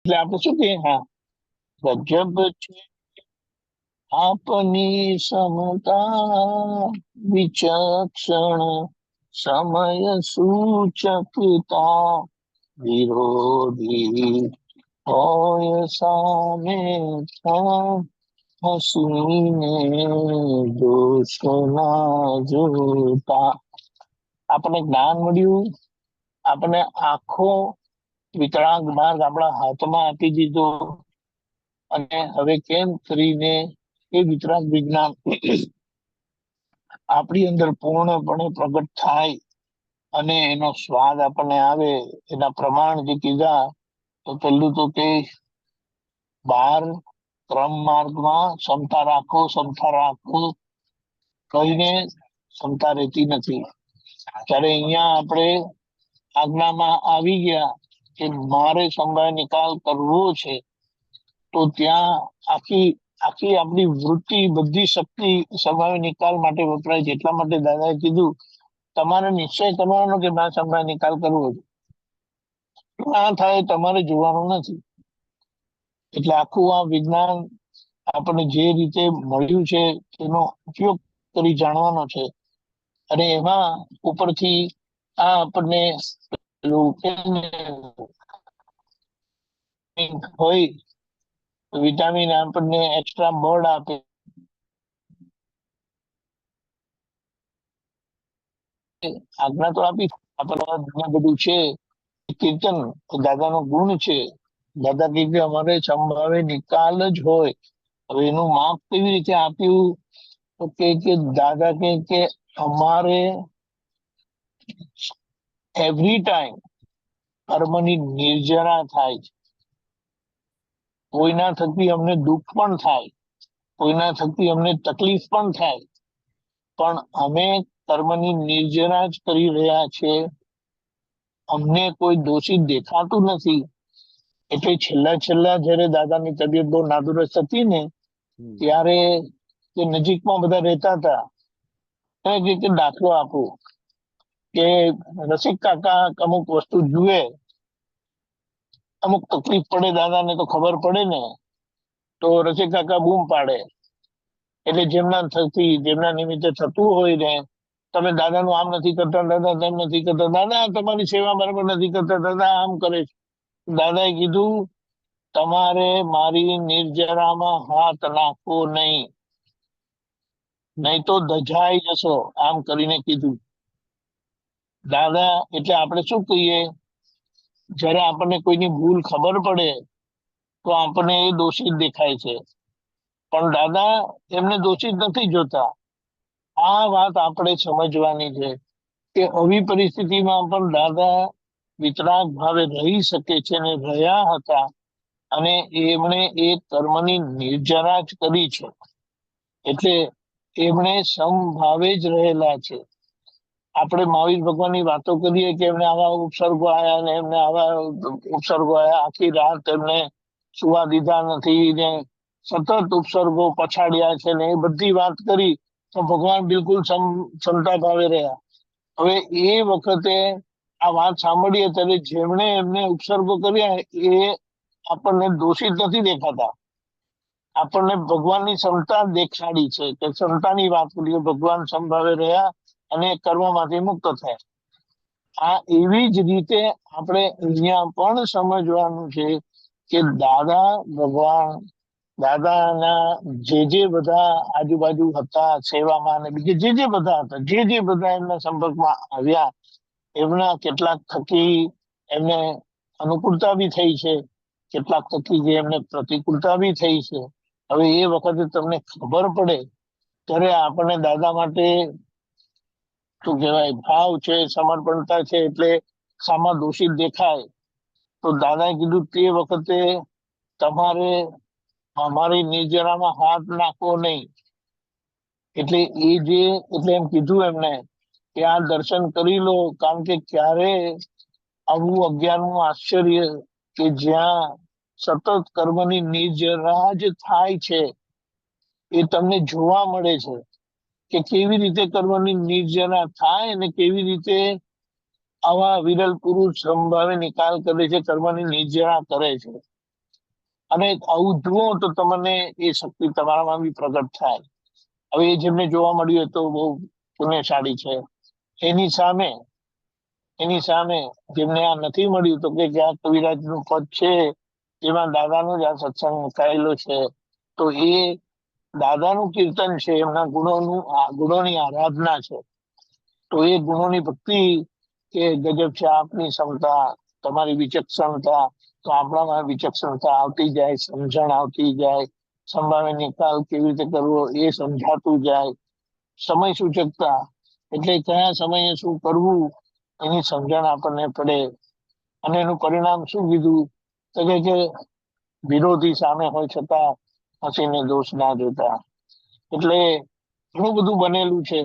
એટલે આપણે શું કહીએ, હા, ગજબ છે આપની સમતા, વિચક્ષણ સમય સૂચકતા, વિરોધી હોય સામે હસીને દોષ ના જોતા. આપણને જ્ઞાન મળ્યું, આપણને આખો વિતરાગ માર્ગ આપણા હાથમાં આપી દીધો, અને હવે કેમ કરીને એ વિતરાગ વિજ્ઞાન આપણી અંદર પૂર્ણપણે પ્રગટ થાય અને એનો સ્વાદ આપણને આવે. એના પ્રમાણ જે કીધા, તો પેલું તો કે 12 ક્રમ માર્ગમાં ક્ષમતા રાખો કહીને ક્ષમતા રહેતી નથી. ત્યારે અહીંયા આપણે આજ્ઞામાં આવી ગયા કે મારે સમય નિકાલ કરવો છે, તો ત્યાં આખી આખી આપણી વૃત્તિ, બધી શક્તિ સમય નિકાલ માટે વપરાય છે. એટલા માટે દાદાએ કીધું તમારે નિશ્ચય કરવાનો કે મારે સમય નિકાલ કરવો છે. ના થાય તમારે જોવાનું નથી. એટલે આખું આ વિજ્ઞાન આપણને જે રીતે મળ્યું છે એનો ઉપયોગ કરી જાણવાનો છે. અને એમાં ઉપરથી આ આપણને હોય, વિટામિન આપણને એક્સ્ટ્રા બળ આપે. આજ્ઞા તો આપી, આપણને બધું છે. કીર્તન દાદાનો ગુણ છે. દાદા કહે કે અમારે સંભાવે નિકાલ જ હોય. હવે એનું માપ કેવી રીતે આપ્યું, તો કે દાદા કે અમારે એવરી ટાઈમ કર્મની નિર્જરા થાય છે. કોઈના થકી અમને દુઃખ પણ થાય, કોઈના થકી અમને તકલીફ પણ થાય, પણ અમે કર્મની નિર્જરા જ કરી રહ્યા છે. અમને કોઈ દોષિત દેખાતું નથી. એટલે છેલ્લા જયારે દાદાની તબિયત બહુ નાદુરસ્ત હતી ને, ત્યારે તે નજીકમાં બધા રહેતા હતા. કે દાખલો આપો કે રસિક કાકા અમુક વસ્તુ જુએ, અમુક તકલીફ પડે, દાદાને તો ખબર પડે ને, તો રસિક કાકા બૂમ પાડે. એટલે જેમના નિમિત્તે થતું હોય ને, તમે દાદાનું આમ નથી કરતા, દાદા તેમ નથી કરતા, દાદા તમારી સેવા બરાબર નથી કરતા, દાદા આમ કરે છે. દાદાએ કીધું તમારે મારી નિર્જરામાં હાથ નાખવો નહીં, નહીં તો દજાઈ જશો, આમ કરીને કીધું દાદા. એટલે આપણે શું કહીએ, જયારે આપણને કોઈની ભૂલ ખબર પડે તો આપણને એ દોષિત દેખાય છે, પણ દાદા એમને દોષિત નથી જોતા. આ વાત આપણે સમજવાની છે કે આવી પરિસ્થિતિમાં પણ દાદા વિતરાગ ભાવે રહી શકે છે ને રહ્યા હતા, અને એમણે એ કર્મની નિર્જરા જ કરી છે. એટલે એમણે સમભાવે જ રહેલા છે. આપણે મહાવીર ભગવાનની વાતો કરીએ કે એમને આવા ઉપસર્ગો આવ્યા ને એમને આવા ઉપસર્ગો આવ્યા, આખી રાત એમને સુવા દીધા નથી ને સતત ઉપસર્ગો પછાડ્યા છે ને એ બધી વાત કરી, તો ભગવાન બિલકુલ ક્ષમતા ભાવે રહ્યા. હવે એ વખતે આ વાત સાંભળીએ ત્યારે જેમણે એમને ઉપસર્ગો કર્યા એ આપણને દોષિત નથી દેખાતા, આપણને ભગવાનની ક્ષમતા દેખાડી છે કે ક્ષમતાની વાત કરીએ, ભગવાન સંભાવે રહ્યા અને કર્મમાંથી મુક્ત થયા. આ એવી જ રીતે આપણે અહીંયા પણ સમજવાનું છે કે દાદા ભગવાન, દાદાના જે બધા આજુબાજુ હતા સેવામાં, અને બીજે જે બધા હતા, જે બધા એમના સંપર્કમાં આવ્યા, એમના કેટલાક થકી એમને અનુકૂળતા બી થઈ છે, કેટલાક થકી જે એમને પ્રતિકૂળતા બી થઈ છે. હવે એ વખતે તમને ખબર પડે ત્યારે આપણને દાદા માટે શું કહેવાય, ભાવ છે, સમર્પણતા છે. એટલે સામા દોષિત દેખાય તો દાદાએ કીધું તે વખતે તમારે અમારી નિર્જરામાં હાથ નાખવો નહીં. એટલે એમ કીધું એમને કે આ દર્શન કરી લો, કારણ કે ક્યારે આવું અજ્ઞાનનું આશ્ચર્ય કે જ્યાં સતત કર્મની નિર્જરા જ થાય છે એ તમને જોવા મળે છે, કે કેવી રીતે કર્મની નિર્જરા થાય અને કેવી રીતે આવા વિરલ પુરુષ સંભાવે નિકાલ કરે છે, કર્મની નિર્જરા કરે છે. અને આવું જુઓ તો તમને એ શક્તિ તમારામાં બી પ્રગટ થાય. હવે એ જેમને જોવા મળ્યું એ તો બહુ પુણ્યશાળી છે. એની સામે એની સામે જેમને આ નથી મળ્યું તો કે જ્યાં કવિરાજ નું પદ છે જેમાં દાદાનો જ આ સત્સંગ મુકાયેલો છે, તો એ દાદાનું કીર્તન છે, એમના ગુણોની આરાધના છે. તો એ ગુણોની ભક્તિ કે ગજબ છે આપની ક્ષમતા, તમારી વિચક્ષણતા, તો આપણામાં વિચક્ષણતા આવતી જાય, સમજણ આવતી જાય, સંભાવે નિકાલ કેવી રીતે કરવો એ સમજાતું જાય. સમય સૂચકતા એટલે કયા સમયે શું કરવું એની સમજણ આપણને પડે. અને એનું પરિણામ શું કીધું તો કે વિરોધી સામે હોય છતાં હસીને દોષ ના જોતા. એટલે ઘણું બધું બનેલું છે,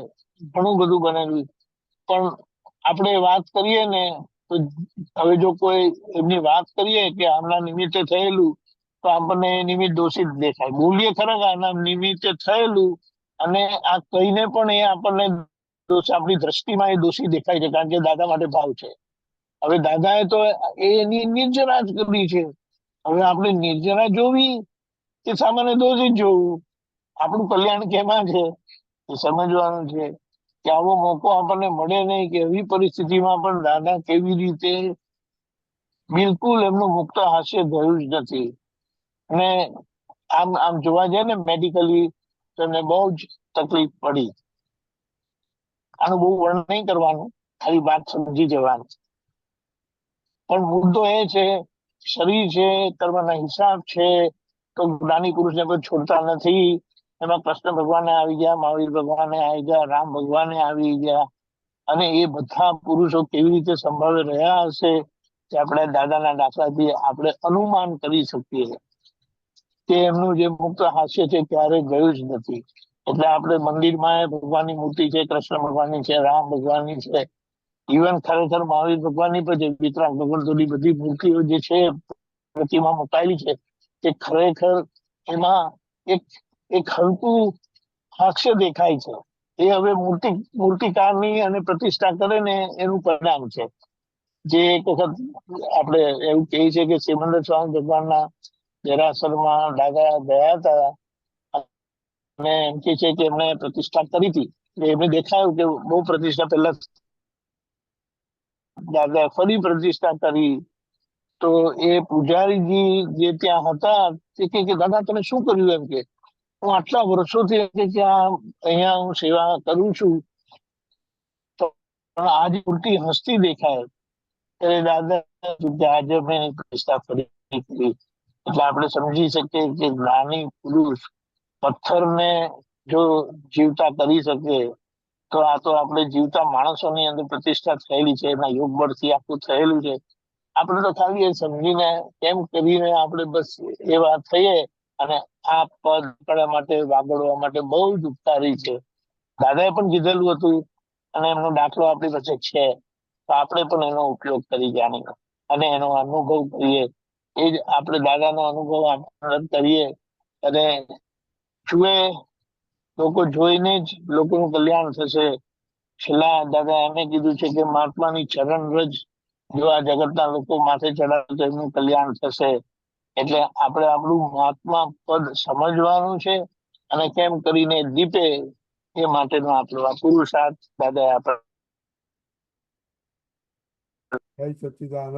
ઘણું બધું બનેલું. પણ આપણે વાત કરીએ ને તો હવે જો કોઈ એમની વાત કરીએ કે આમના નિમિત્તે થયેલું તો આપણને એ નિમિત્ત દોષિત દેખાય. બોલીએ ખરા કે આના નિમિત્તે થયેલું, અને આ કહીને પણ એ આપણને દોષ, આપણી દ્રષ્ટિમાં એ દોષી દેખાય છે, કારણ કે દાદા માટે ભાવ છે. હવે દાદાએ તો એની નિર્જરા જ કરી છે. હવે આપણે નિર્જરા જોવી કે સામાન્ય દોષિત જોવું, આપણું કલ્યાણ કેમાં છે એ સમજવાનું છે. કે આવો મોકો આપણને મળે નહીં કે એવી પરિસ્થિતિમાં પણ દાદા કેવી રીતે બિલકુલ એમનું મુક્ત હાસ્ય ગયું જ નથી. અને આમ આમ જોવા જાય ને મેડિકલી તો એમને બહુ જ તકલીફ પડી. આનું બહુ વર્ણન નહીં કરવાનું, ખાલી વાત સમજી જવાની. પણ મુદ્દો એ છે, શરીર છે, કર્મના હિસાબ છે, તો જ્ઞાની પુરુષને કોઈ છોડતા નથી. એમાં કૃષ્ણ ભગવાને આવી ગયા, મહાવીર ભગવાને આવી ગયા, રામ ભગવાને આવી ગયા, અને એ બધા પુરુષો કેવી રીતે સંભાળે રહ્યા હશે કે આપણે દાદાના દાખલાથી આપણે અનુમાન કરી શકીએ કે એમનું જે મુક્ત હાસ્ય છે ક્યારે ગયું જ નથી. એટલે આપણે મંદિરમાં ભગવાનની મૂર્તિ છે, કૃષ્ણ ભગવાનની છે, રામ ભગવાનની છે, ઇવન ખરેખર મહાવીર ભગવાનની પણ છે, વિતરાગ ભગવંતોની બધી મૂર્તિઓ જે છે પ્રતિમા મુકાયેલી છે, તે ખરેખર એમાં એક એક હલકું હાસ્ય દેખાય છે. એ હવે મૂર્તિકારની અને પ્રતિષ્ઠા કરે ને એનું પરિણામ છે. જે એક વખત આપણે એવું કહે છે કે સિમંદર સ્વામી ભગવાનના દેરાસરમાં દાદા ગયા હતા, અને એમ કે છે કે એમને પ્રતિષ્ઠા કરી હતી. એમને દેખાયું કે બહુ પ્રતિષ્ઠા પહેલા દાદા ફરી પ્રતિષ્ઠા કરી. તો એ પૂજારીજી જે ત્યાં હતા તે કે દાદા તમે શું કર્યું? એમ કે હું આટલા વર્ષોથી અહીંયા હું સેવા કરું છું, પણ આજ મૂર્તિ હસતી દેખાય. ત્યારે દાદા આજે મેં પ્રતિષ્ઠા ફરી કરી. એટલે આપણે સમજી શકીએ કે જ્ઞાની પુરુષ પથ્થરને જો જીવતા કરી શકે તો આ તો આપણે જીવતા માણસોની અંદર પ્રતિષ્ઠા થયેલી છે, એના યોગ બળથી આખું થયેલું છે. આપણે તો ખાલી એ સમજીને કેમ કરીને આપણે બસ એ વાત થઈએ, અને આ પદ કરવા માટે વાગડવા માટે બહુ જ ઉપકારી છે. દાદાએ પણ કીધેલું હતું, અને એમનો દાખલો આપણી પાસે છે, તો આપણે પણ એનો ઉપયોગ કરી જાણીએ અને એનો અનુભવ કરીએ. એ જ આપણે દાદાનો અનુભવ કરીએ, અને જુએ લોકો જોઈને જ લોકોનું કલ્યાણ થશે. છેલ્લા દાદા એમને કીધું છે કે મહાત્માની ચરણ રજ જો આ જગતના લોકો માથે ચડાવે તો એમનું કલ્યાણ થશે. એટલે આપણે આપણું મહાત્મા પદ સમજવાનું છે, અને કેમ કરીને દીપે એ માટેનો આપણો આ પુરુષાર્થ દાદાએ આપણે જય સચ્ચિદાનંદ.